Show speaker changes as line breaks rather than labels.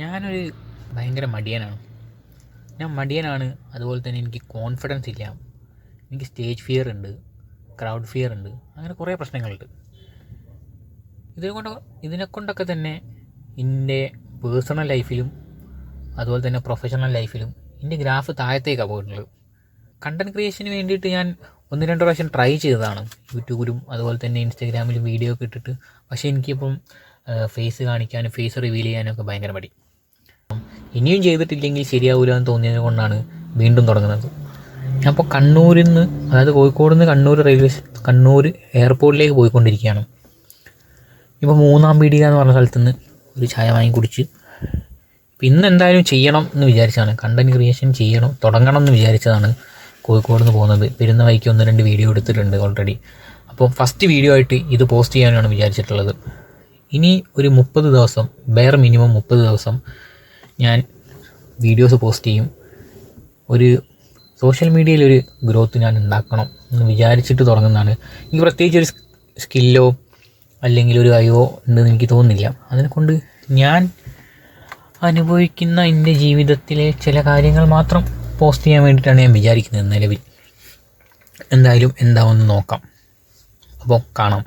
ഞാനൊരു ഭയങ്കര മടിയനാണ്. അതുപോലെ തന്നെ എനിക്ക് കോൺഫിഡൻസ് ഇല്ല. എനിക്ക് സ്റ്റേജ് ഫിയർ ഉണ്ട്, ക്രൗഡ് ഫിയർ ഉണ്ട്, അങ്ങനെ കുറേ പ്രശ്നങ്ങളുണ്ട്. ഇതിനെക്കൊണ്ടൊക്കെ തന്നെ എൻ്റെ പേഴ്സണൽ ലൈഫിലും അതുപോലെ തന്നെ പ്രൊഫഷണൽ ലൈഫിലും എൻ്റെ ഗ്രാഫ് താഴത്തേക്കാണ് പോയിട്ടുള്ളത്. കണ്ടൻറ് ക്രിയേഷന് വേണ്ടിയിട്ട് ഞാൻ 1-2 പ്രാവശ്യം ട്രൈ ചെയ്തതാണ്, യൂട്യൂബിലും അതുപോലെ തന്നെ ഇൻസ്റ്റാഗ്രാമിലും വീഡിയോ ഒക്കെ ഇട്ടിട്ട്. പക്ഷേ എനിക്കിപ്പം ഫേസ് കാണിക്കാനും ഫേസ് റിവീൽ ചെയ്യാനും ഒക്കെ ഭയങ്കര മടി. ഇനിയും ചെയ്തിട്ടില്ലെങ്കിൽ ശരിയാവില്ല എന്ന് തോന്നിയത് കൊണ്ടാണ് വീണ്ടും തുടങ്ങുന്നത്. ഞാൻ ഇപ്പോൾ കണ്ണൂരിൽ നിന്ന്, അതായത് കോഴിക്കോട് നിന്ന് കണ്ണൂർ എയർപോർട്ടിലേക്ക് പോയിക്കൊണ്ടിരിക്കുകയാണ്. ഇപ്പോൾ 3-ാം പീടിക എന്ന് പറഞ്ഞ സ്ഥലത്ത് നിന്ന് ഒരു ചായ വാങ്ങി കുടിച്ച് ഇന്ന് എന്തായാലും ചെയ്യണം എന്ന് വിചാരിച്ചതാണ്, കണ്ടൻറ് ക്രിയേഷൻ തുടങ്ങണം എന്ന് വിചാരിച്ചതാണ് കോഴിക്കോട് നിന്ന് പോകുന്നത്. വരുന്ന വഴിക്ക് 1-2 വീഡിയോ എടുത്തിട്ടുണ്ട് ഓൾറെഡി. അപ്പോൾ ഫസ്റ്റ് വീഡിയോ ആയിട്ട് ഇത് പോസ്റ്റ് ചെയ്യാനാണ് വിചാരിച്ചിട്ടുള്ളത്. ഇനി ഒരു 30 ദിവസം, മിനിമം 30 ദിവസം ഞാൻ വീഡിയോസ് പോസ്റ്റ് ചെയ്യും. ഒരു സോഷ്യൽ മീഡിയയിലൊരു ഗ്രോത്ത് ഞാൻ ഉണ്ടാക്കണം എന്ന് വിചാരിച്ചിട്ട് തുടങ്ങുന്നതാണ്. എനിക്ക് പ്രത്യേകിച്ച് ഒരു സ്കില്ലോ അല്ലെങ്കിൽ ഒരു കഴിവോ ഉണ്ടെന്ന് എനിക്ക് തോന്നുന്നില്ല. അതിനെക്കൊണ്ട് ഞാൻ അനുഭവിക്കുന്ന എൻ്റെ ജീവിതത്തിലെ ചില കാര്യങ്ങൾ മാത്രം പോസ്റ്റ് ചെയ്യാൻ വേണ്ടിയിട്ടാണ് ഞാൻ വിചാരിക്കുന്നത് നിലവിൽ. എന്തായാലും എന്താവുമെന്ന് നോക്കാം. അപ്പോൾ കാണാം.